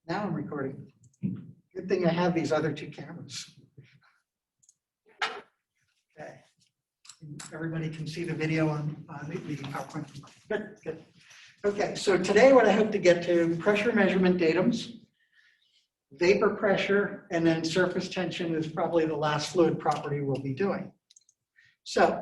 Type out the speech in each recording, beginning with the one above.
Now I'm recording. Good thing I have these other two cameras. Okay. Everybody can see the video on the PowerPoint. Good, good. Okay, so today what I hope to get to, pressure measurement datums, vapor pressure, and then surface tension is probably the last fluid property we'll be doing. So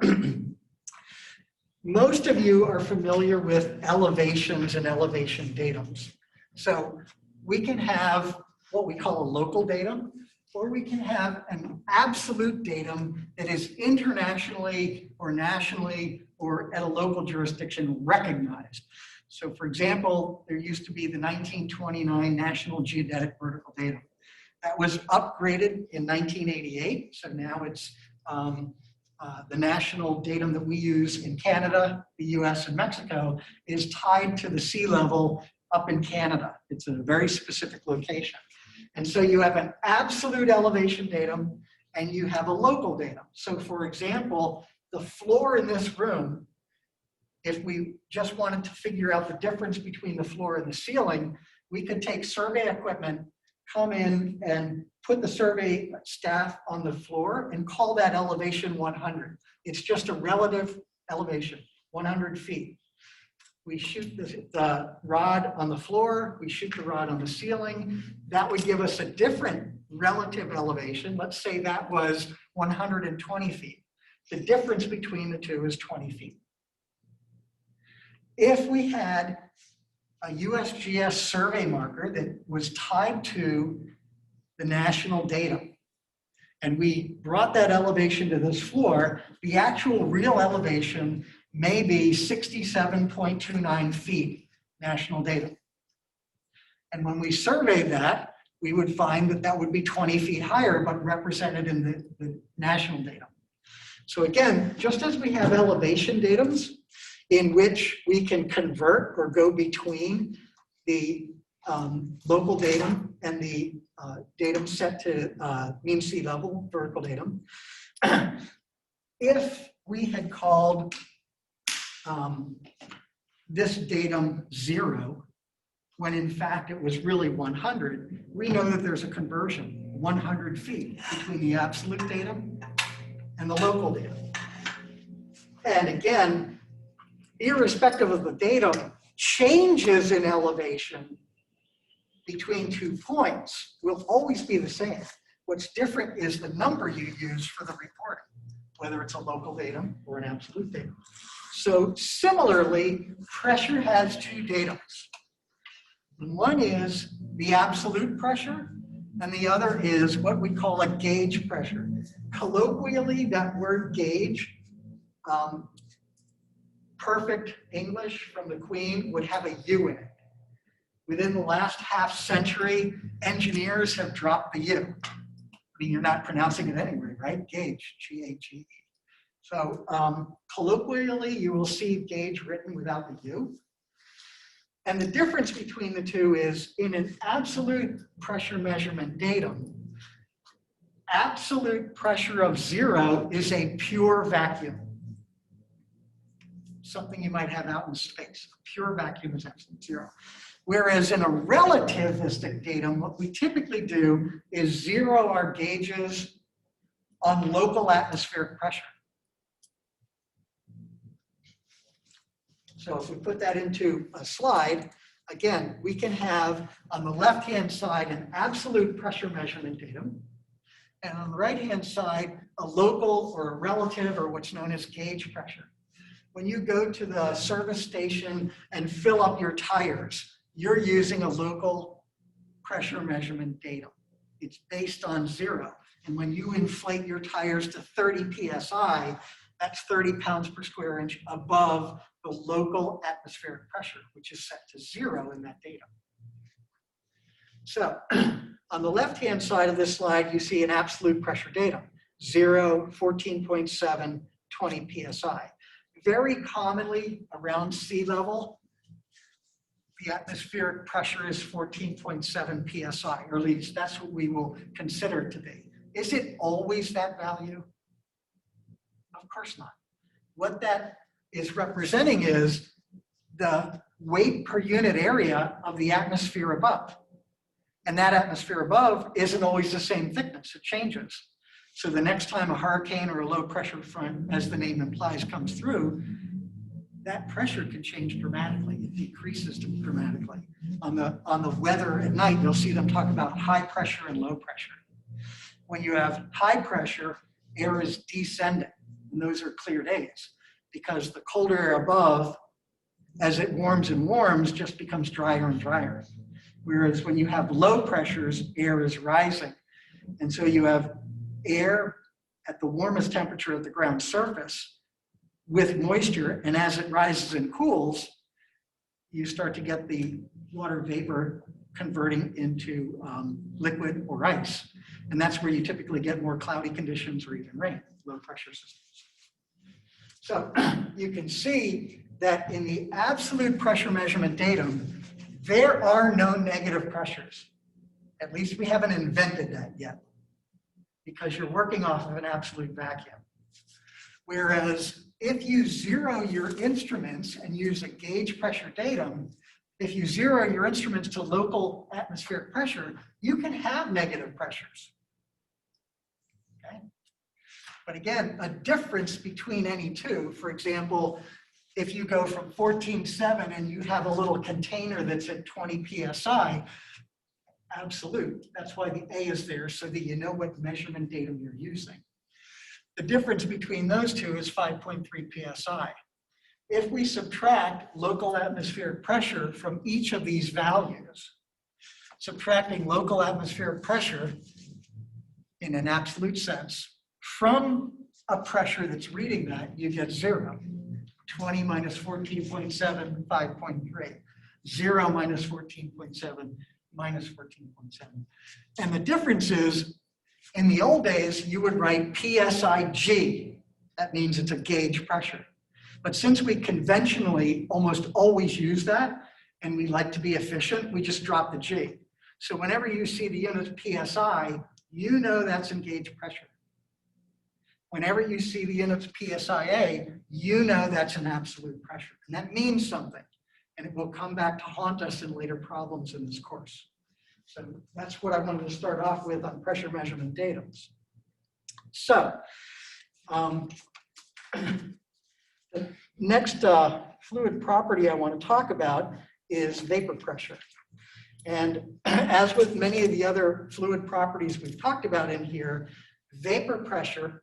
most of you are familiar with elevations and elevation datums. So we can have what we call a local datum, or we can have an absolute datum that is internationally or nationally or at a local jurisdiction recognized. So for example, there used to be the 1929 National Geodetic Vertical Datum. That was upgraded in 1988, so now it's the national datum that we use in Canada, the US, and Mexico is tied to the sea level up in Canada. It's a very specific location. And so you have an absolute elevation datum and you have a local datum. So for example, the floor in this room, if we just wanted to figure out the difference between the floor and the ceiling, we could take survey equipment, come in and put the survey staff on the floor and call that elevation 100. It's just a relative elevation, 100 feet. We shoot the rod on the floor, we shoot the rod on the ceiling. That would give us a different relative elevation. Let's say that was 120 feet. The difference between the two is 20 feet. If we had a USGS survey marker that was tied to the national datum, and we brought that elevation to this floor, the actual real elevation may be 67.29 feet national datum. And when we surveyed that, we would find that that would be 20 feet higher, but represented in the national datum. So again, just as we have elevation datums in which we can convert or go between the local datum and the datum set to mean sea level vertical datum, if we had called this datum 0, when in fact it was really 100, we know that there's a conversion, 100 feet between the absolute datum and the local datum. And again, irrespective of the datum, changes in elevation between 2 points will always be the same. What's different is the number you use for the reporting, whether it's a local datum or an absolute datum. So similarly, pressure has 2 datums. One is the absolute pressure, and the other is what we call a gauge pressure. Colloquially, that word gauge, perfect English from the Queen, would have a U in it. Within the last half century, engineers have dropped the U. I mean, you're not pronouncing it anyway, right? Gauge, G-A-G-E. So colloquially, you will see gauge written without the U. And the difference between the two is in an absolute pressure measurement datum, absolute pressure of 0 is a pure vacuum. Something you might have out in space. A pure vacuum is absolute 0. Whereas in a relativistic datum, what we typically do is 0 our gauges on local atmospheric pressure. So if we put that into a slide, again, we can have on the left-hand side an absolute pressure measurement datum, and on the right-hand side, a local or a relative or what's known as gauge pressure. When you go to the service station and fill up your tires, you're using a local pressure measurement datum. It's based on 0. And when you inflate your tires to 30 PSI, that's 30 pounds per square inch above the local atmospheric pressure, which is set to 0 in that datum. So on the left-hand side of this slide, you see an absolute pressure datum, 0, 14.7, 20 PSI. Very commonly around sea level, the atmospheric pressure is 14.7 PSI, or at least that's what we will consider it to be. Is it always that value? Of course not. What that is representing is the weight per unit area of the atmosphere above. And that atmosphere above isn't always the same thickness, it changes. So the next time a hurricane or a low pressure front, as the name implies, comes through, that pressure can change dramatically. It decreases dramatically. On the weather at night, you'll see them talk about high pressure and low pressure. When you have high pressure, air is descending, and those are clear days, because the colder air above, as it warms and warms, just becomes drier and drier. Whereas when you have low pressures, air is rising. And so you have air at the warmest temperature at the ground surface with moisture, and as it rises and cools, you start to get the water vapor converting into liquid or ice. And that's where you typically get more cloudy conditions or even rain, low pressure systems. So you can see that in the absolute pressure measurement datum, there are no negative pressures. At least we haven't invented that yet, because you're working off of an absolute vacuum. Whereas if you zero your instruments and use a gauge pressure datum, if you zero your instruments to local atmospheric pressure, you can have negative pressures. Okay? But again, a difference between any two, for example, if you go from 14.7 and you have a little container that's at 20 psi, absolute. That's why the A is there, so that you know what measurement datum you're using. The difference between those two is 5.3 psi. If we subtract local atmospheric pressure from each of these values, subtracting local atmospheric pressure in an absolute sense from a pressure that's reading that, you get 0. 20 minus 14.7, 5.3. 0 minus 14.7, minus 14.7. And the difference is, in the old days, you would write PSIG. That means it's a gauge pressure. But since we conventionally almost always use that, and we like to be efficient, we just drop the G. So whenever you see the unit PSI, you know that's in gauge pressure. Whenever you see the units PSIA, you know that's an absolute pressure. And that means something. And it will come back to haunt us in later problems in this course. So that's what I wanted to start off with on pressure measurement datums. So the next fluid property I want to talk about is vapor pressure. And as with many of the other fluid properties we've talked about in here, vapor pressure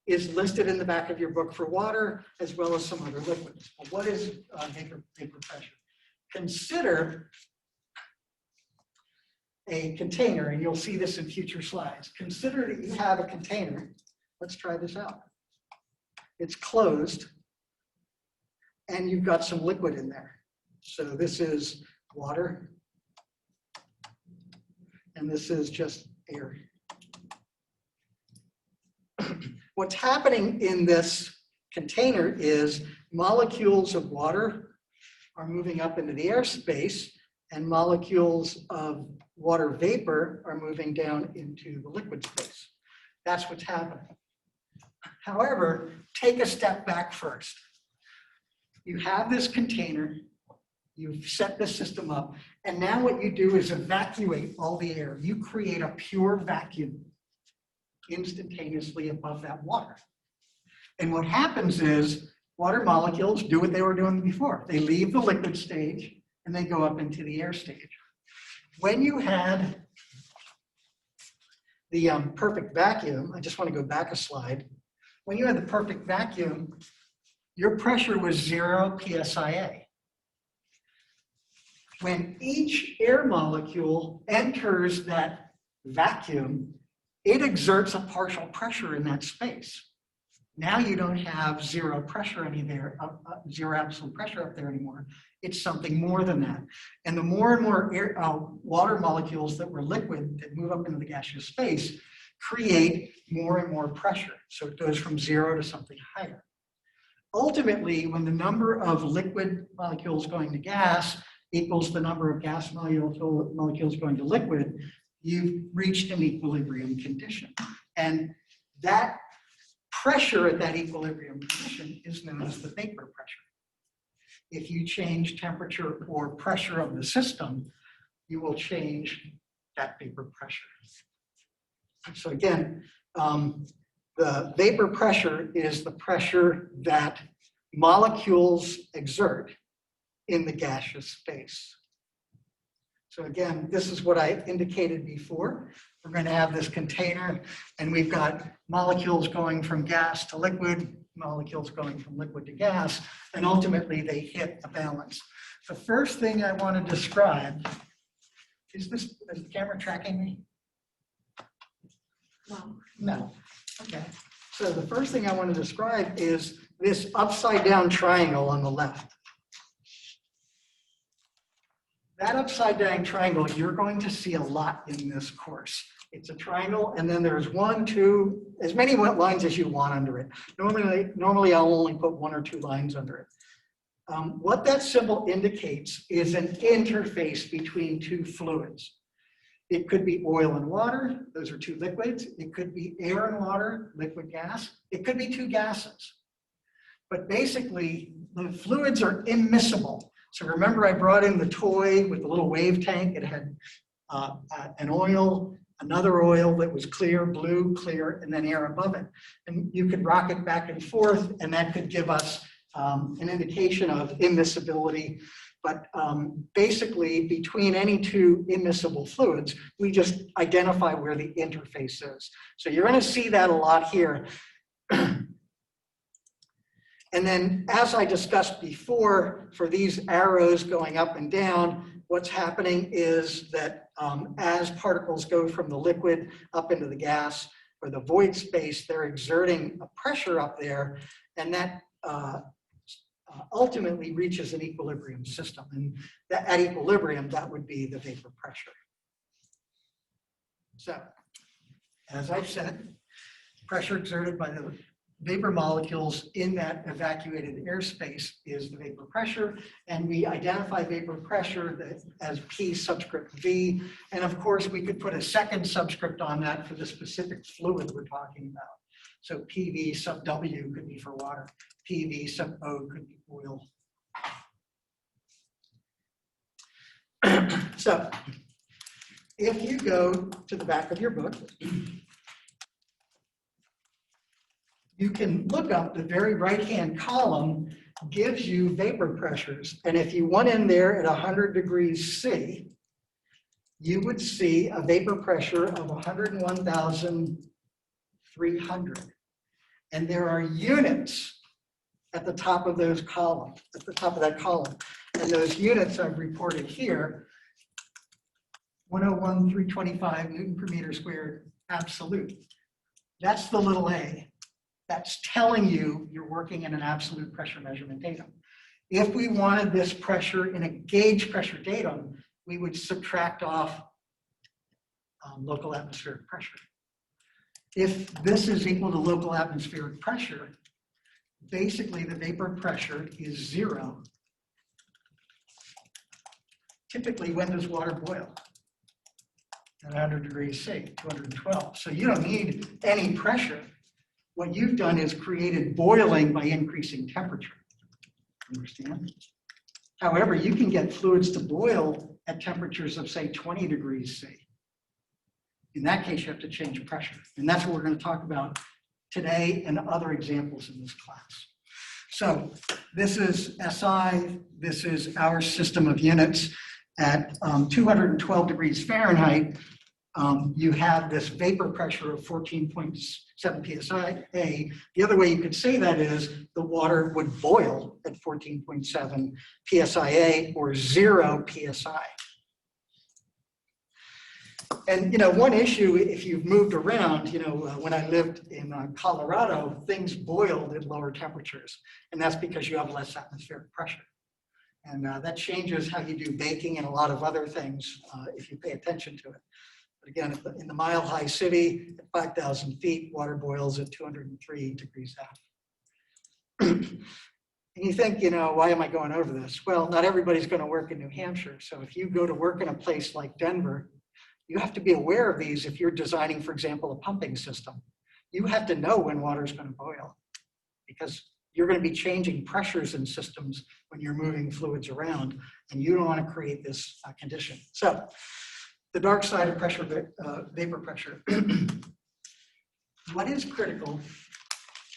is listed in the back of your book for water as well as some other liquids. But what is vapor pressure? Consider a container, and you'll see this in future slides. Consider that you have a container. Let's try this out. It's closed, and you've got some liquid in there. So this is water, and this is just air. What's happening in this container is molecules of water are moving up into the airspace, and molecules of water vapor are moving down into the liquid space. That's what's happening. However, take a step back first. You have this container, you've set the system up, and now what you do is evacuate all the air. You create a pure vacuum instantaneously above that water. And what happens is water molecules do what they were doing before. They leave the liquid stage and they go up into the air stage. When you had the perfect vacuum, I just want to go back a slide. When you had the perfect vacuum, your pressure was 0 psia. When each air molecule enters that vacuum, it exerts a partial pressure in that space. Now you don't have 0 pressure zero absolute pressure up there anymore. It's something more than that. And the more and more air, water molecules that were liquid that move up into the gaseous space create more and more pressure. So it goes from 0 to something higher. Ultimately, when the number of liquid molecules going to gas equals the number of gas molecules going to liquid, you've reached an equilibrium condition. And that pressure at that equilibrium condition is known as the vapor pressure. If you change temperature or pressure of the system, you will change that vapor pressure. So again, the vapor pressure is the pressure that molecules exert in the gaseous space. So again, this is what I indicated before. We're going to have this container, and we've got molecules going from gas to liquid, molecules going from liquid to gas, and ultimately they hit a balance. The first thing I want to describe, is the camera tracking me? No. Okay. So the first thing I want to describe is this upside down triangle on the left. That upside down triangle, you're going to see a lot in this course. It's a triangle, and then there's 1, 2, as many lines as you want under it. Normally I'll only put 1 or 2 lines under it. What that symbol indicates is an interface between 2 fluids. It could be oil and water, those are 2 liquids. It could be air and water, liquid gas. It could be 2 gases. But basically, the fluids are immiscible. So remember, I brought in the toy with the little wave tank. It had an oil, another oil that was clear, blue, clear, and then air above it. And you could rock it back and forth, and that could give us an indication of immiscibility. But basically, between any 2 immiscible fluids, we just identify where the interface is. So you're going to see that a lot here. And then, as I discussed before, for these arrows going up and down, what's happening is that as particles go from the liquid up into the gas or the void space, they're exerting a pressure up there, and that ultimately reaches an equilibrium system. And that, at equilibrium, that would be the vapor pressure. So, as I've said, pressure exerted by the vapor molecules in that evacuated airspace is the vapor pressure, and we identify vapor pressure as P subscript V, and of course we could put a second subscript on that for the specific fluid we're talking about. So PV sub W could be for water, PV sub O could be oil. So if you go to the back of your book, you can look up the very right-hand column, gives you vapor pressures. And if you went in there at 100 degrees C, you would see a vapor pressure of 101,300. And there are units at the top of those columns, at the top of that column. And those units I've reported here, 101,325 Newton per meter squared, absolute. That's the little a. That's telling you you're working in an absolute pressure measurement datum. If we wanted this pressure in a gauge pressure datum, we would subtract off local atmospheric pressure. If this is equal to local atmospheric pressure, basically the vapor pressure is 0. Typically, when does water boil? At 100 degrees C, 212. So you don't need any pressure. What you've done is created boiling by increasing temperature. Understand? However, you can get fluids to boil at temperatures of, say, 20 degrees C. In that case, you have to change pressure. And that's what we're going to talk about today and other examples in this class. So this is SI. This is our system of units. At 212 degrees Fahrenheit, you have this vapor pressure of 14.7 psi. The other way you could say that is the water would boil at 14.7 psia or 0 psi. And one issue, if you've moved around, when I lived in Colorado, things boiled at lower temperatures, and that's because you have less atmospheric pressure. And that changes how you do baking and a lot of other things if you pay attention to it. Again, in the Mile High City, at 5,000 feet, water boils at 203 degrees F. And you think, why am I going over this? Well, not everybody's going to work in New Hampshire. So if you go to work in a place like Denver, you have to be aware of these if you're designing, for example, a pumping system. You have to know when water is going to boil because you're going to be changing pressures in systems when you're moving fluids around, and you don't want to create this condition. So the dark side of vapor pressure. What is critical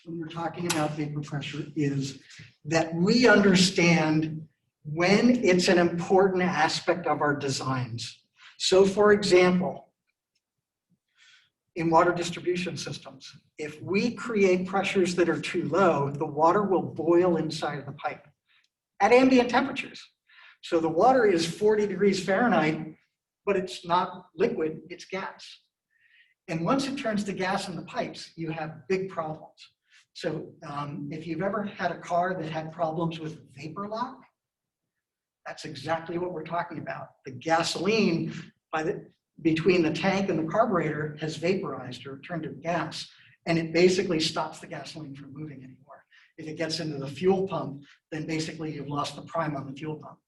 when we're talking about vapor pressure is that we understand when it's an important aspect of our designs. So for example, in water distribution systems, if we create pressures that are too low, the water will boil inside of the pipe at ambient temperatures. So the water is 40 degrees Fahrenheit, but it's not liquid, it's gas. And once it turns to gas in the pipes, you have big problems. So if you've ever had a car that had problems with vapor lock, that's exactly what we're talking about. The gasoline between the tank and the carburetor has vaporized or turned to gas, and it basically stops the gasoline from moving anymore. If it gets into the fuel pump, then basically you've lost the prime on the fuel pump.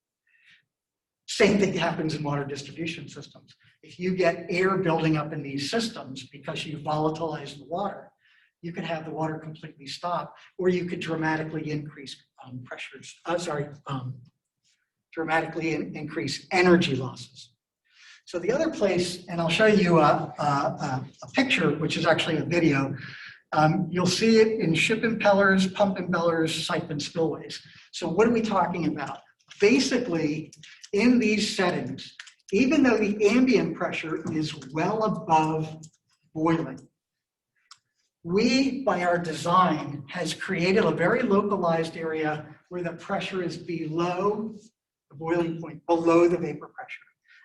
Same thing happens in water distribution systems. If you get air building up in these systems because you volatilize the water, you could have the water completely stop, or you could dramatically increase dramatically increase energy losses. So the other place, and I'll show you a picture, which is actually a video. You'll see it in ship impellers, pump impellers, siphon spillways. So what are we talking about? Basically, in these settings, even though the ambient pressure is well above boiling, we, by our design, has created a very localized area where the pressure is below the boiling point, below the vapor pressure.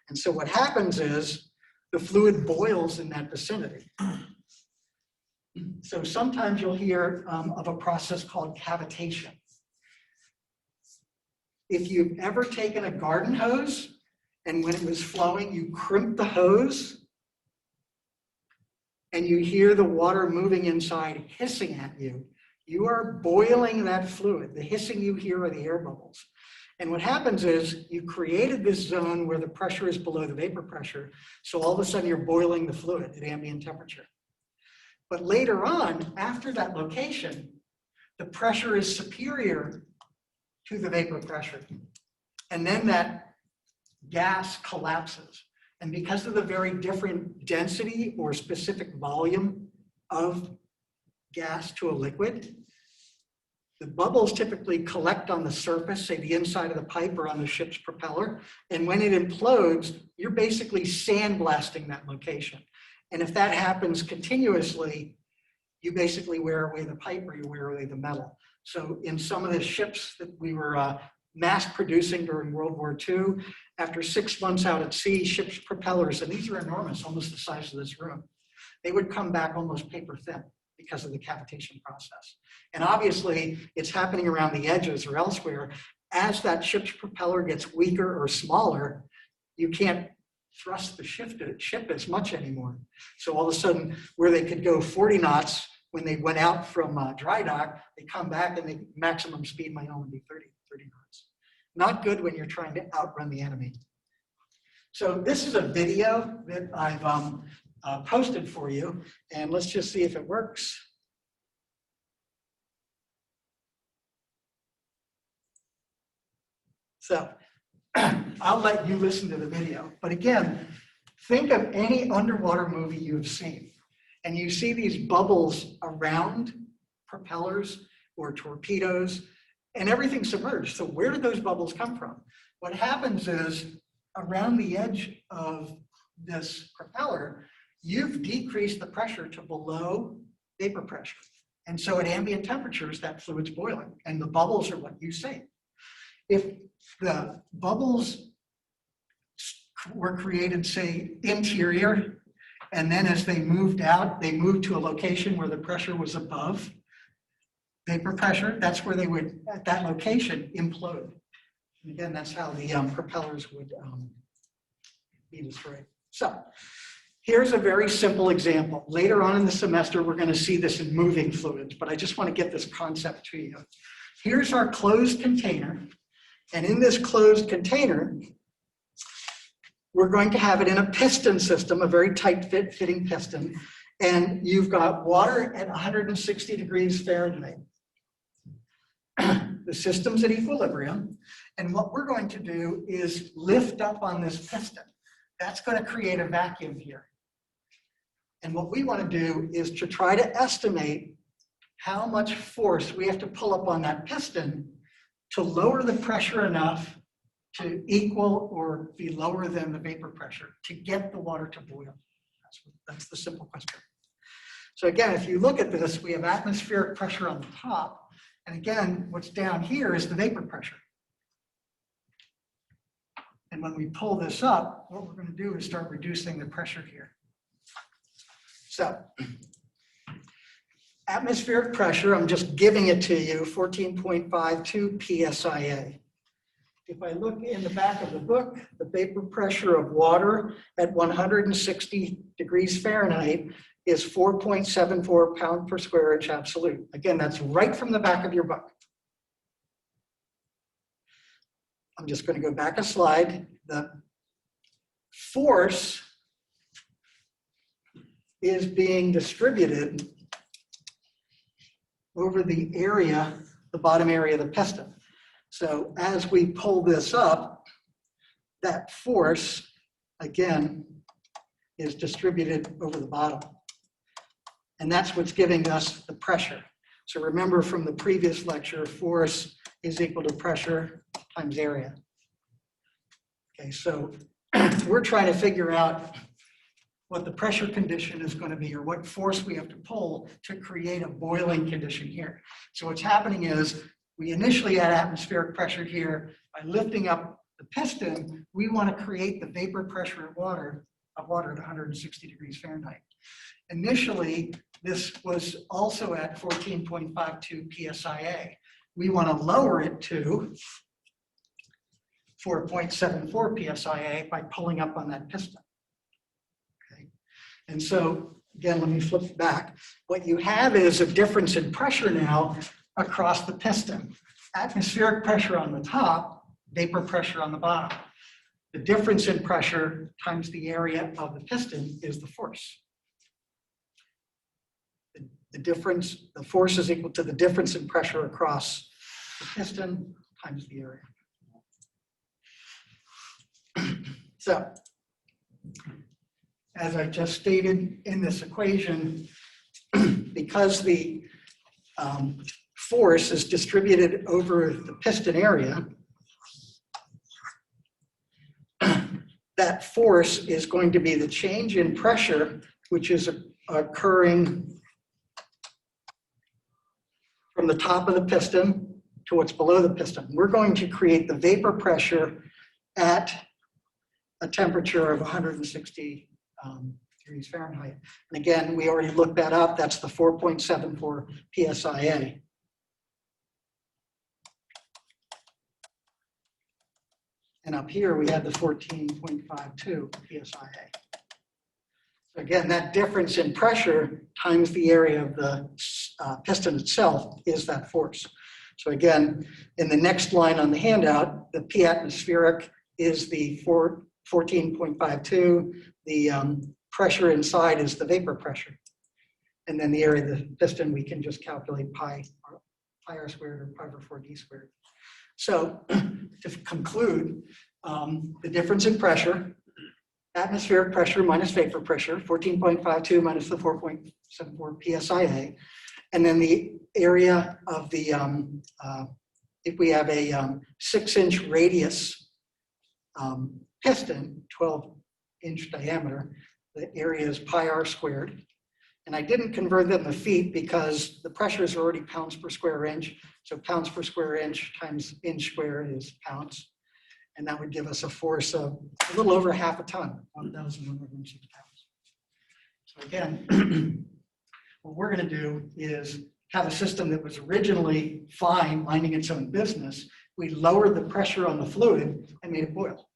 And so what happens is the fluid boils in that vicinity. So sometimes you'll hear of a process called cavitation. If you've ever taken a garden hose and when it was flowing, you crimp the hose and you hear the water moving inside hissing at you, you are boiling that fluid. The hissing you hear are the air bubbles. And what happens is you created this zone where the pressure is below the vapor pressure. So all of a sudden you're boiling the fluid at ambient temperature. But later on, after that location, the pressure is superior to the vapor pressure. And then that gas collapses. And because of the very different density or specific volume of gas to a liquid, the bubbles typically collect on the surface, say the inside of the pipe or on the ship's propeller. And when it implodes, you're basically sandblasting that location. And if that happens continuously, you basically wear away the pipe or you wear away the metal. So in some of the ships that we were mass producing during World War II, after 6 months out at sea, ships' propellers, and these are enormous, almost the size of this room, they would come back almost paper thin because of the cavitation process. And obviously, it's happening around the edges or elsewhere. As that ship's propeller gets weaker or smaller, you can't thrust the ship as much anymore. So all of a sudden, where they could go 40 knots when they went out from dry dock, they come back and the maximum speed might only be 30 knots. Not good when you're trying to outrun the enemy. So this is a video that I've posted for you, and let's just see if it works. So I'll let you listen to the video, but again, think of any underwater movie you've seen, and you see these bubbles around propellers or torpedoes, and everything's submerged. So where did those bubbles come from? What happens is, around the edge of this propeller, you've decreased the pressure to below vapor pressure. And so at ambient temperatures, that fluid's boiling, and the bubbles are what you see. If the bubbles were created, say, interior, and then as they moved out, they moved to a location where the pressure was above vapor pressure, that's where they would, at that location, implode. And again, that's how the propellers would be destroyed. So here's a very simple example. Later on in the semester, we're going to see this in moving fluids, but I just want to get this concept to you. Here's our closed container. And in this closed container, we're going to have it in a piston system, a very tight fitting piston. And you've got water at 160 degrees Fahrenheit. The system's at equilibrium. And what we're going to do is lift up on this piston. that's going to create a vacuum here. And what we want to do is to try to estimate how much force we have to pull up on that piston to lower the pressure enough to equal or be lower than the vapor pressure to get the water to boil. That's the simple question. So again, if you look at this, we have atmospheric pressure on the top. And again, what's down here is the vapor pressure. And when we pull this up, what we're going to do is start reducing the pressure here. So atmospheric pressure, I'm just giving it to you, 14.52 PSIA. If I look in the back of the book, the vapor pressure of water at 160 degrees Fahrenheit is 4.74 pound per square inch absolute. Again, that's right from the back of your book. I'm just going to go back a slide. The force is being distributed over the area, the bottom area of the piston. So as we pull this up, that force, again, is distributed over the bottom. And that's what's giving us the pressure. So remember from the previous lecture, force is equal to pressure times area. Okay, so we're trying to figure out what the pressure condition is going to be or what force we have to pull to create a boiling condition here. So what's happening is we initially had atmospheric pressure here. By lifting up the piston, we want to create the vapor pressure of water at 160 degrees Fahrenheit. Initially, this was also at 14.52 PSIA. We want to lower it to 4.74 PSIA by pulling up on that piston. Okay. And so, again, let me flip back. What you have is a difference in pressure now across the piston. Atmospheric pressure on the top, vapor pressure on the bottom. The difference in pressure times the area of the piston is the force. The force is equal to the difference in pressure across the piston times the area. So, as I just stated in this equation, because the force is distributed over the piston area, that force is going to be the change in pressure, which is occurring from the top of the piston to what's below the piston. We're going to create the vapor pressure at a temperature of 160 degrees Fahrenheit. And again, we already looked that up. That's the 4.74 PSIA. And up here, we have the 14.52 PSIA. So again, that difference in pressure times the area of the piston itself is that force. So again, in the next line on the handout, the P atmospheric is the 14.52. The pressure inside is the vapor pressure. And then the area of the piston, we can just calculate pi r squared or pi over 4d squared. So to conclude, the difference in pressure, atmospheric pressure minus vapor pressure, 14.52 minus the 4.74 PSIA, and then the area of the, if we have a 6-inch radius piston, 12-inch diameter, the area is pi r squared. And I didn't convert them to feet because the pressures are already pounds per square inch. So pounds per square inch times inch squared is pounds. And that would give us a force of a little over half a ton, 1,106 pounds. So again, what we're going to do is have a system that was originally fine, minding its own business. We lowered the pressure on the fluid and made it boil.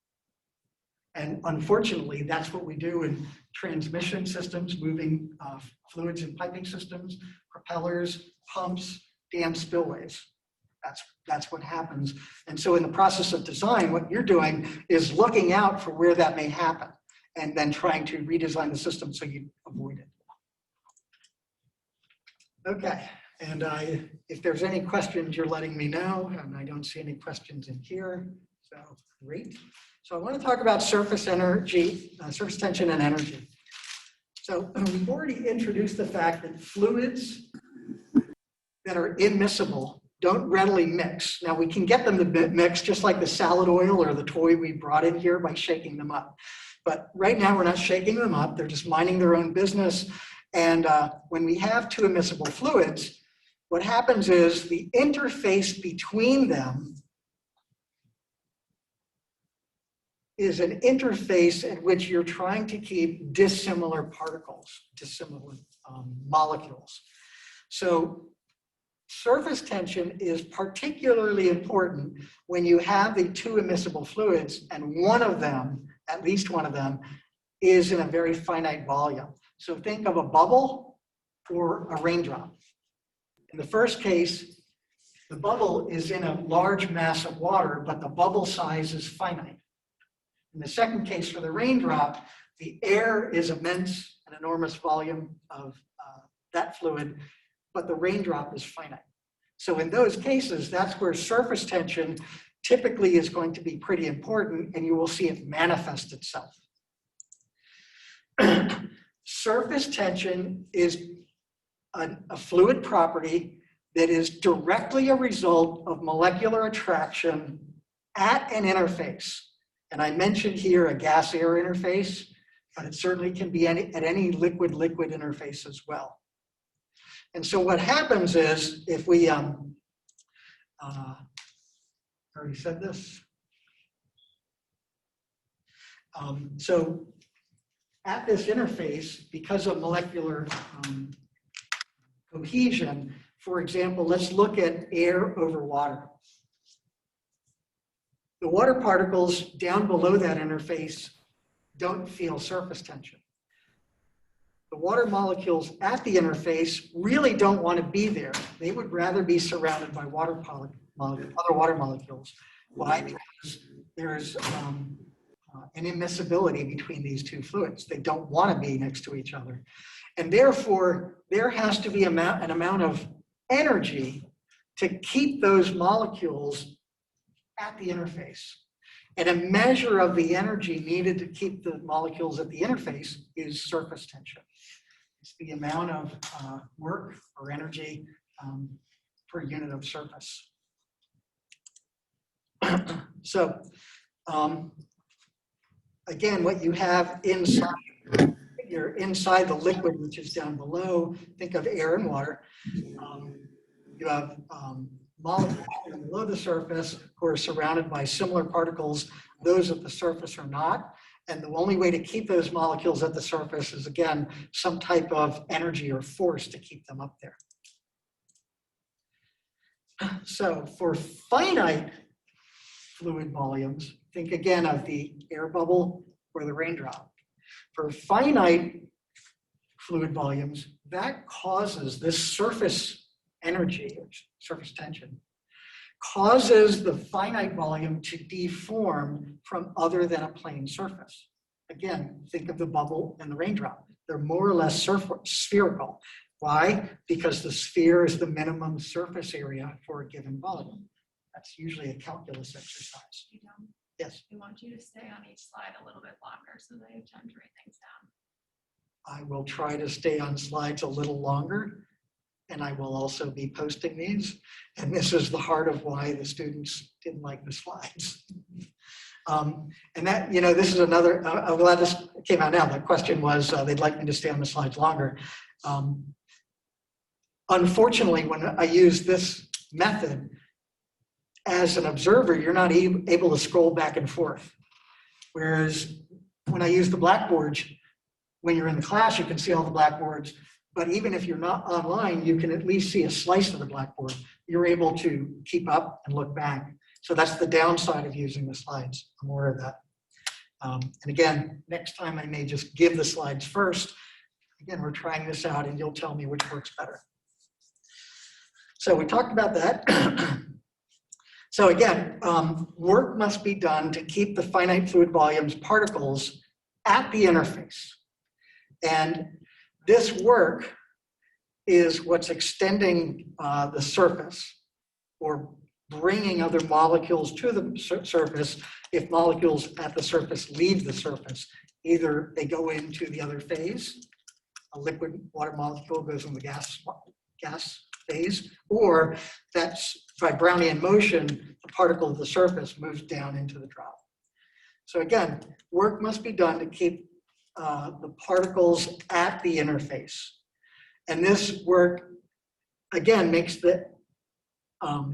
And unfortunately, that's what we do in transmission systems, moving fluids and piping systems, propellers, pumps, dam spillways. That's what happens. And so in the process of design, what you're doing is looking out for where that may happen and then trying to redesign the system so you avoid it. Okay, and if there's any questions, you're letting me know, and I don't see any questions in here. So, great. So I want to talk about surface energy, surface tension and energy. So we've already introduced the fact that fluids that are immiscible don't readily mix. Now we can get them to mix just like the salad oil or the toy we brought in here by shaking them up. But right now we're not shaking them up. They're just minding their own business. And when we have two immiscible fluids, what happens is the interface between them is an interface at which you're trying to keep dissimilar particles, dissimilar molecules. So surface tension is particularly important when you have the two immiscible fluids and one of them, at least one of them, is in a very finite volume. So think of a bubble or a raindrop. In the first case, the bubble is in a large mass of water, but the bubble size is finite. In the second case for the raindrop, the air is immense, an enormous volume of that fluid, but the raindrop is finite. So in those cases, that's where surface tension typically is going to be pretty important, and you will see it manifest itself. Surface tension is a fluid property that is directly a result of molecular attraction at an interface. And I mentioned here a gas-air interface, but it certainly can be at any liquid-liquid interface as well. And so what happens is, if we, already said this. So at this interface, because of molecular cohesion, for example, let's look at air over water. The water particles down below that interface don't feel surface tension. The water molecules at the interface really don't want to be there. They would rather be surrounded by other water molecules. Why? Because there's an immiscibility between these two fluids. They don't want to be next to each other. And therefore, there has to be an amount of energy to keep those molecules at the interface. And a measure of the energy needed to keep the molecules at the interface is surface tension. It's the amount of work or energy per unit of surface. So again, what you have inside, you're inside the liquid, which is down below. Think of air and water. You have molecules below the surface who are surrounded by similar particles. Those at the surface are not. And the only way to keep those molecules at the surface is, again, some type of energy or force to keep them up there. So for finite fluid volumes, think again of the air bubble or the raindrop. For finite fluid volumes, that causes this surface energy, or surface tension, causes the finite volume to deform from other than a plane surface. Again, think of the bubble and the raindrop. They're more or less spherical. Why? Because the sphere is the minimum surface area for a given volume. That's usually a calculus exercise. Yes? We want you to stay on each slide a little bit longer so they have time to write things down. I will try to stay on slides a little longer, and I will also be posting these. And this is the heart of why the students didn't like the slides. And that, you know, this is another, I'm glad this came out now. The question was, they'd like me to stay on the slides longer. Unfortunately, when I use this method, as an observer, you're not able to scroll back and forth. Whereas when I use the blackboards, when you're in the class, you can see all the blackboards. But even if you're not online, you can at least see a slice of the blackboard. You're able to keep up and look back. So that's the downside of using the slides. I'm aware of that. And again, next time I may just give the slides first. Again, we're trying this out and you'll tell me which works better. So we talked about that. So again, work must be done to keep the finite fluid volumes particles at the interface. And this work is what's extending the surface or bringing other molecules to the surface. If molecules at the surface leave the surface, either they go into the other phase, a liquid water molecule goes in the gas phase, or that's by Brownian motion, the particle of the surface moves down into the drop. So again, work must be done to keep the particles at the interface. And this work, again, makes the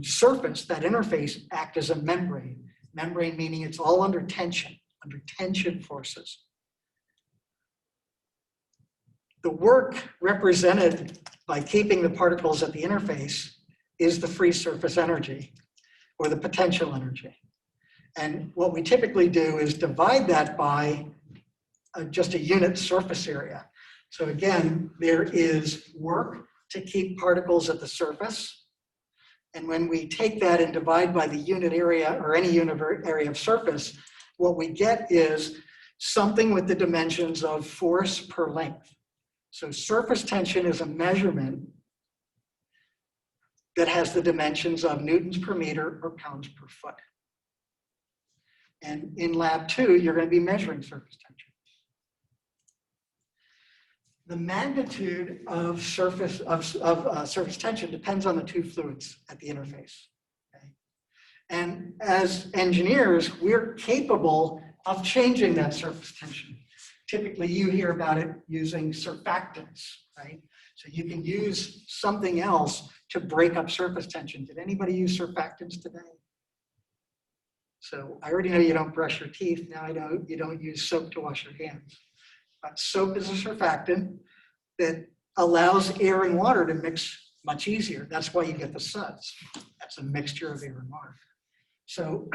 surface, that interface, act as a membrane. Membrane meaning it's all under tension forces. The work represented by keeping the particles at the interface is the free surface energy, or the potential energy. And what we typically do is divide that by just a unit surface area. So again, there is work to keep particles at the surface. And when we take that and divide by the unit area, or any unit area of surface, what we get is something with the dimensions of force per length. So surface tension is a measurement that has the dimensions of newtons per meter or pounds per foot. And in lab 2, you're going to be measuring surface tension. The magnitude of surface tension depends on the two fluids at the interface. Okay? And as engineers, we're capable of changing that surface tension. Typically, you hear about it using surfactants, right? So you can use something else to break up surface tension. Did anybody use surfactants today? So I already know you don't brush your teeth. Now I know you don't use soap to wash your hands. But soap is a surfactant that allows air and water to mix much easier. That's why you get the suds. That's a mixture of air and water. So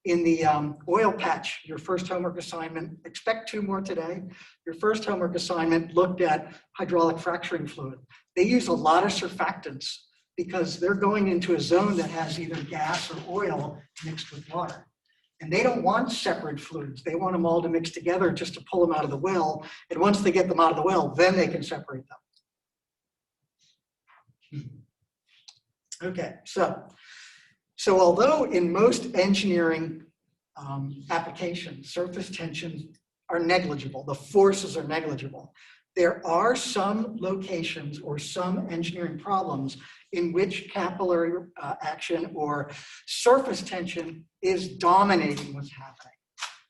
in the oil patch, your first homework assignment, expect 2 more today. Your first homework assignment looked at hydraulic fracturing fluid. They use a lot of surfactants because they're going into a zone that has either gas or oil mixed with water. And they don't want separate fluids. They want them all to mix together just to pull them out of the well. And once they get them out of the well, then they can separate them. Okay, so although in most engineering applications, surface tensions are negligible, the forces are negligible, there are some locations or some engineering problems in which capillary action or surface tension is dominating what's happening.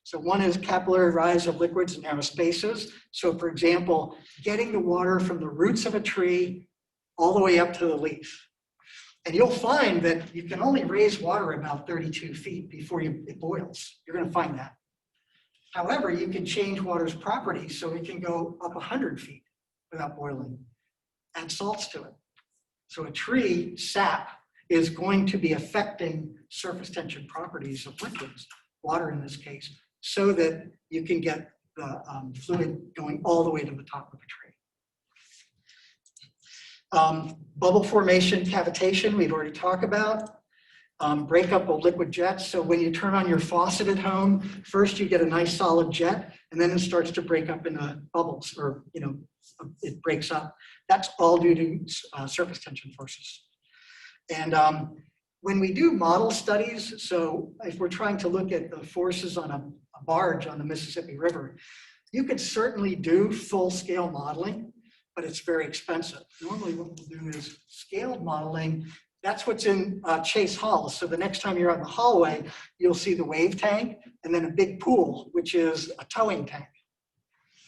So one is capillary rise of liquids in narrow spaces. So for example, getting the water from the roots of a tree all the way up to the leaf. And you'll find that you can only raise water about 32 feet before it boils. You're going to find that. However, you can change water's properties so it can go up 100 feet without boiling. Add salts to it. So a tree sap is going to be affecting surface tension properties of liquids, water in this case, so that you can get the fluid going all the way to the top of a tree. Bubble formation, cavitation, we've already talked about. Breakup of liquid jets. So when you turn on your faucet at home, first you get a nice solid jet, and then it starts to break up into bubbles, or it breaks up. That's all due to surface tension forces. And when we do model studies, so if we're trying to look at the forces on a barge on the Mississippi River, you could certainly do full-scale modeling, but it's very expensive. Normally what we'll do is scaled modeling. That's what's in Chase Hall. So the next time you're on the hallway, you'll see the wave tank and then a big pool, which is a towing tank.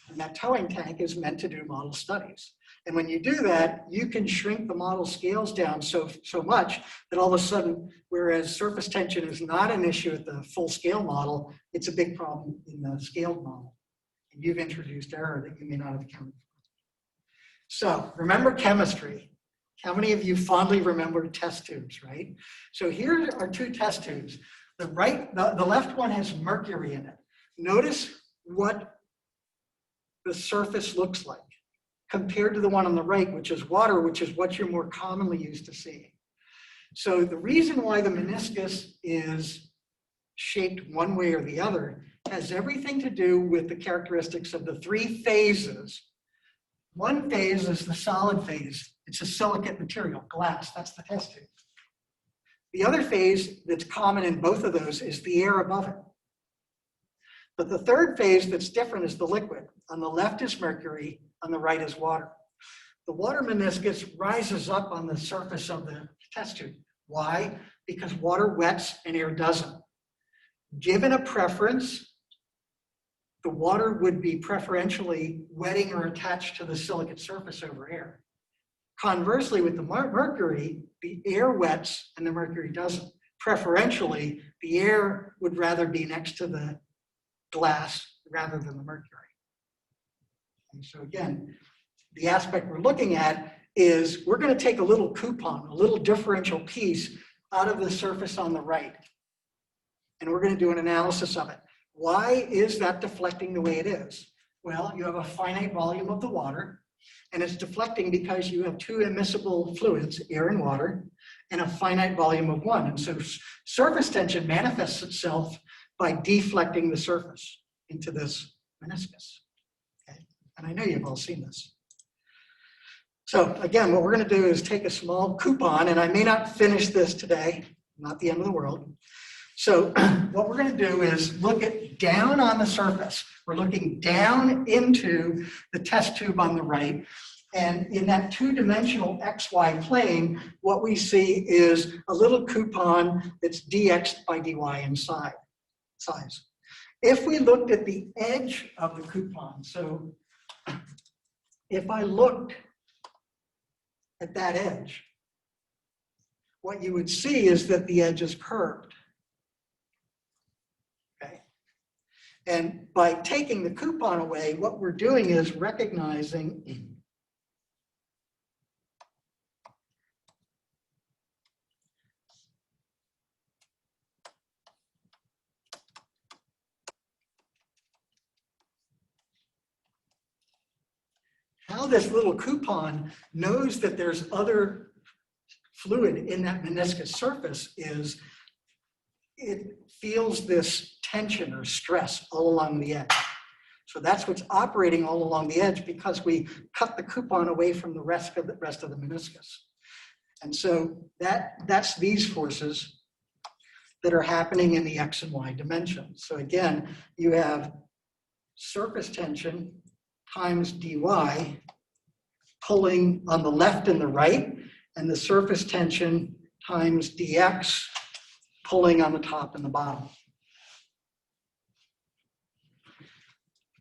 And that towing tank is meant to do model studies. And when you do that, you can shrink the model scales down so much that all of a sudden, whereas surface tension is not an issue at the full scale model, it's a big problem in the scaled model. And you've introduced error that you may not have accounted for. So remember chemistry. How many of you fondly remember test tubes, right? So here are 2 test tubes. The left one has mercury in it. Notice what the surface looks like compared to the one on the right, which is water, which is what you're more commonly used to seeing. So the reason why the meniscus is shaped one way or the other has everything to do with the characteristics of the 3 phases. One phase is the solid phase. It's a silicate material, glass. That's the test tube. The other phase that's common in both of those is the air above it. But the third phase that's different is the liquid. On the left is mercury, on the right is water. The water meniscus rises up on the surface of the test tube. Why? Because water wets and air doesn't. Given a preference, the water would be preferentially wetting or attached to the silicate surface over air. Conversely, with the mercury, the air wets and the mercury doesn't. Preferentially, the air would rather be next to the glass rather than the mercury. And so again, the aspect we're looking at is we're going to take a little coupon, a little differential piece out of the surface on the right. And we're going to do an analysis of it. Why is that deflecting the way it is? Well, you have a finite volume of the water, and it's deflecting because you have two immiscible fluids, air and water, and a finite volume of one. And so surface tension manifests itself by deflecting the surface into this meniscus. Okay? And I know you've all seen this. So again, what we're going to do is take a small coupon, and I may not finish this today, not the end of the world. So what we're going to do is look at down on the surface. We're looking down into the test tube on the right. And in that two-dimensional XY plane, what we see is a little coupon that's dx by dy in size. If we looked at the edge of the coupon, so if I looked at that edge, what you would see is that the edge is curved. Okay. And by taking the coupon away, what we're doing is recognizing how this little coupon knows that there's other fluid in that meniscus surface is it feels this tension or stress all along the edge. So that's what's operating all along the edge because we cut the coupon away from the rest of the meniscus. And so that's these forces that are happening in the X and Y dimensions. So again, you have surface tension times dy pulling on the left and the right, and the surface tension times dx pulling on the top and the bottom.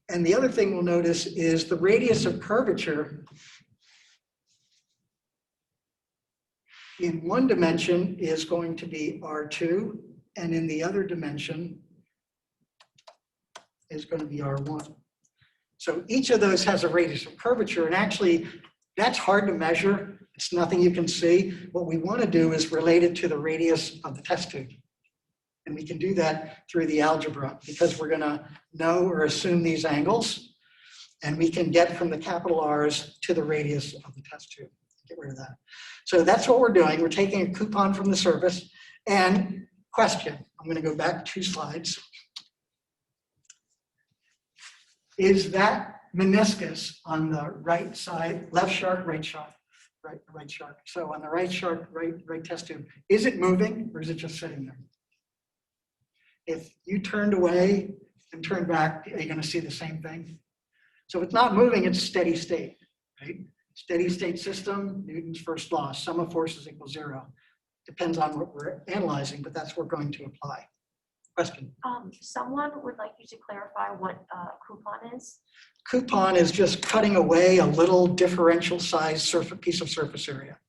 And the other thing we'll notice is the radius of curvature in one dimension is going to be R2, and in the other dimension is going to be R1. So each of those has a radius of curvature, and actually that's hard to measure. It's nothing you can see. What we want to do is relate it to the radius of the test tube. And we can do that through the algebra because we're going to know or assume these angles, and we can get from the capital R's to the radius of the test tube. Get rid of that. So that's what we're doing. We're taking a coupon from the surface. And question, I'm going to go back 2 slides. Is that meniscus on the right side, left shark, right shark, right shark. So on the right shark, right test tube, is it moving or is it just sitting there? If you turned away and turned back, are you going to see the same thing? So if it's not moving, it's steady state, right? Steady state system, Newton's first law, sum of forces equals 0. Depends on what we're analyzing, but that's what we're going to apply. Question? Someone would like you to clarify what coupon is. Coupon is just cutting away a little differential size piece of surface area.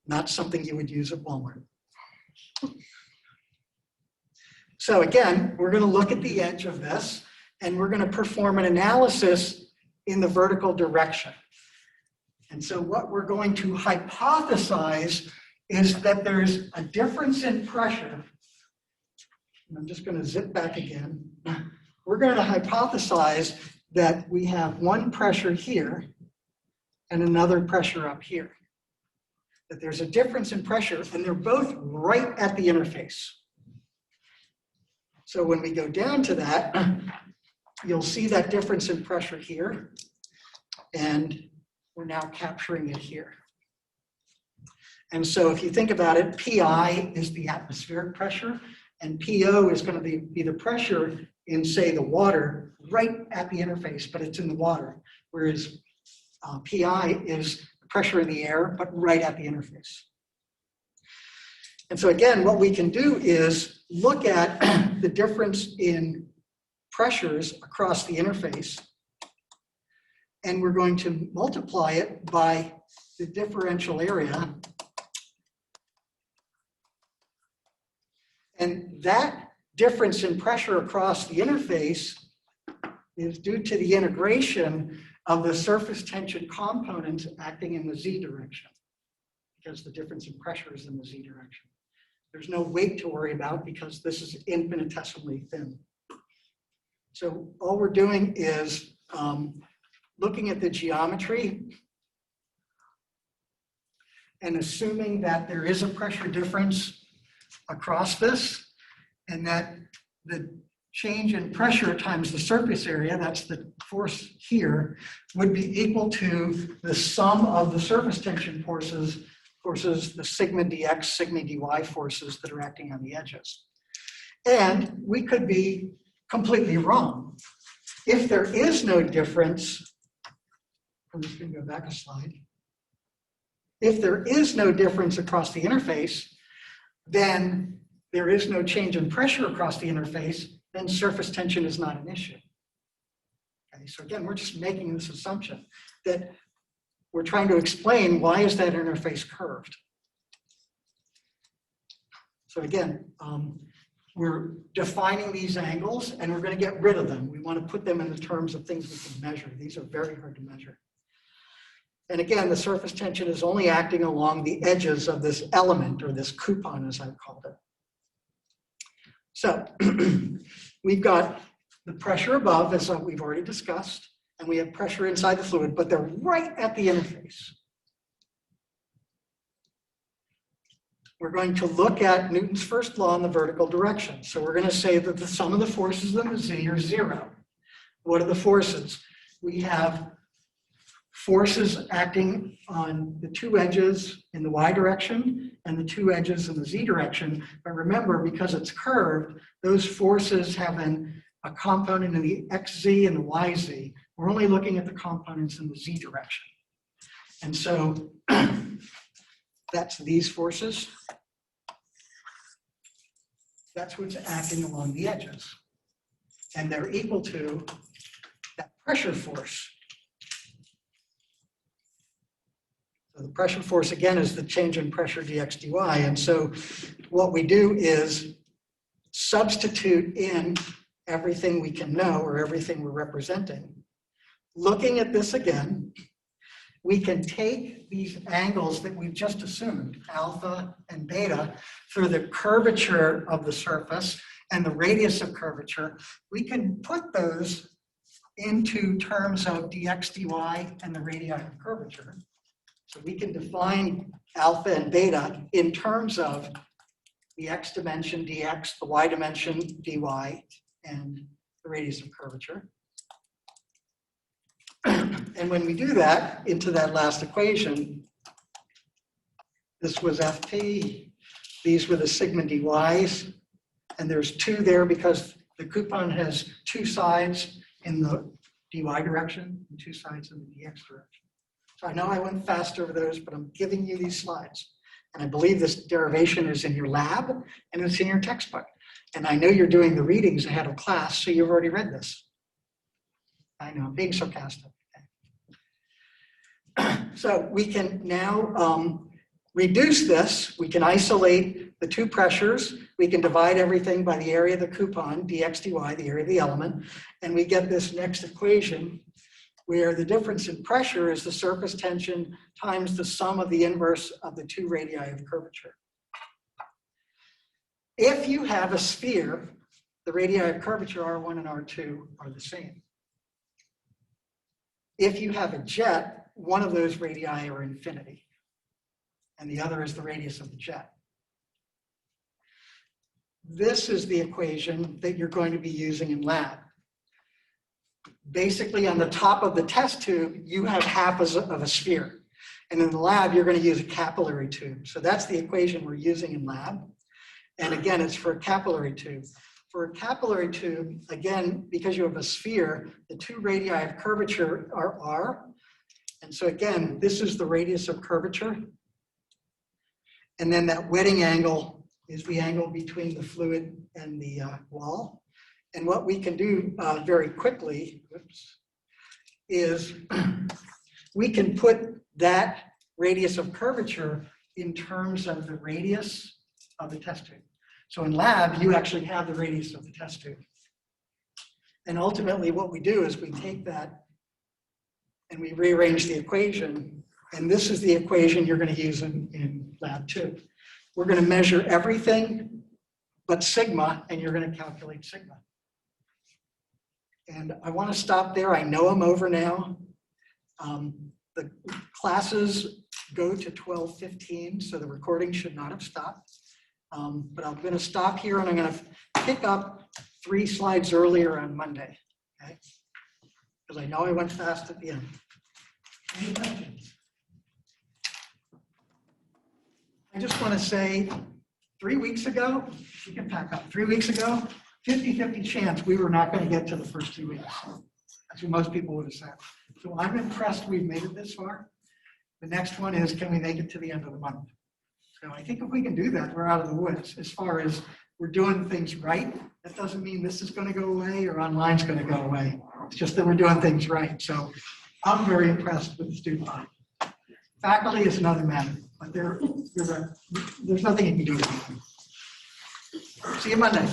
Not something you would use at Walmart. So again, we're going to look at the edge of this, and we're going to perform an analysis in the vertical direction. And so what we're going to hypothesize is that there's a difference in pressure. And I'm just going to zip back again. We're going to hypothesize that we have one pressure here and another pressure up here. That there's a difference in pressure, and they're both right at the interface. So when we go down to that, you'll see that difference in pressure here, and we're now capturing it here. And so if you think about it, PI is the atmospheric pressure, and PO is going to be the pressure in, say, the water right at the interface, but it's in the water, whereas PI is the pressure in the air, but right at the interface. And so again, what we can do is look at the difference in pressures across the interface, and we're going to multiply it by the differential area. And that difference in pressure across the interface is due to the integration of the surface tension components acting in the z direction, because the difference in pressure is in the z direction. There's no weight to worry about because this is infinitesimally thin. So all we're doing is looking at the geometry and assuming that there is a pressure difference across this, and that the change in pressure times the surface area, that's the force here, would be equal to the sum of the surface tension forces the sigma dx, sigma dy forces that are acting on the edges. And we could be completely wrong. If there is no difference, I'm just going to go back a slide. If there is no difference across the interface, then there is no change in pressure across the interface, then surface tension is not an issue. Okay, so again, we're just making this assumption that we're trying to explain why is that interface curved. So again, we're defining these angles and we're going to get rid of them. We want to put them in the terms of things we can measure. These are very hard to measure. And again, the surface tension is only acting along the edges of this element, or this coupon as I've called it. So we've got the pressure above, as we've already discussed, and we have pressure inside the fluid, but they're right at the interface. We're going to look at Newton's first law in the vertical direction. So we're going to say that the sum of the forces in the z are 0. What are the forces? We have forces acting on the two edges in the y direction and the two edges in the z direction. But remember, because it's curved, those forces have a component in the xz and the yz. We're only looking at the components in the z direction. And so that's these forces. That's what's acting along the edges. And they're equal to that pressure force. So the pressure force, again, is the change in pressure dx dy. And so what we do is substitute in everything we can know, or everything we're representing. Looking at this again, we can take these angles that we've just assumed, alpha and beta, through the curvature of the surface and the radius of curvature. We can put those into terms of dx dy and the radii of curvature. So we can define alpha and beta in terms of the x dimension dx, the y dimension dy, and the radius of curvature. And when we do that into that last equation, this was FP, these were the sigma dy's, and there's 2 there because the coupon has 2 sides in the dy direction and 2 sides in the dx direction. So I know I went fast over those, but I'm giving you these slides. And I believe this derivation is in your lab and it's in your textbook. And I know you're doing the readings ahead of class, so you've already read this. I know, I'm being sarcastic. So we can now reduce this. We can isolate the 2 pressures. We can divide everything by the area of the coupon, dx dy, the area of the element, and we get this next equation where the difference in pressure is the surface tension times the sum of the inverse of the 2 radii of curvature. If you have a sphere, the radii of curvature R1 and R2 are the same. If you have a jet, one of those radii are infinity, and the other is the radius of the jet. This is the equation that you're going to be using in lab. Basically, on the top of the test tube, you have half of a sphere. And in the lab, you're going to use a capillary tube. So that's the equation we're using in lab. And again, it's for a capillary tube. For a capillary tube, again, because you have a sphere, the two radii of curvature are R. And so again, this is the radius of curvature. And then that wetting angle is the angle between the fluid and the wall. And what we can do very quickly, is we can put that radius of curvature in terms of the radius of the test tube. So in lab, you actually have the radius of the test tube. And ultimately what we do is we take that and we rearrange the equation. And this is the equation you're going to use in lab 2. We're going to measure everything but sigma, and you're going to calculate sigma. And I want to stop there. I know I'm over now. The classes go to 12:15, so the recording should not have stopped. But I'm going to stop here, and I'm going to pick up 3 slides earlier on Monday, okay? Because I know I went fast at the end. Any questions? I just want to say 3 weeks ago, you can pack up, 3 weeks ago, 50-50 chance we were not going to get to the first 2 weeks. That's what most people would have said. So I'm impressed we've made it this far. The next one is, can we make it to the end of the month? So I think if we can do that, we're out of the woods. As far as we're doing things right, that doesn't mean this is going to go away or online's going to go away. It's just that we're doing things right. So I'm very impressed with the student body. Faculty is another matter, but there's nothing you can do about it. See you Monday.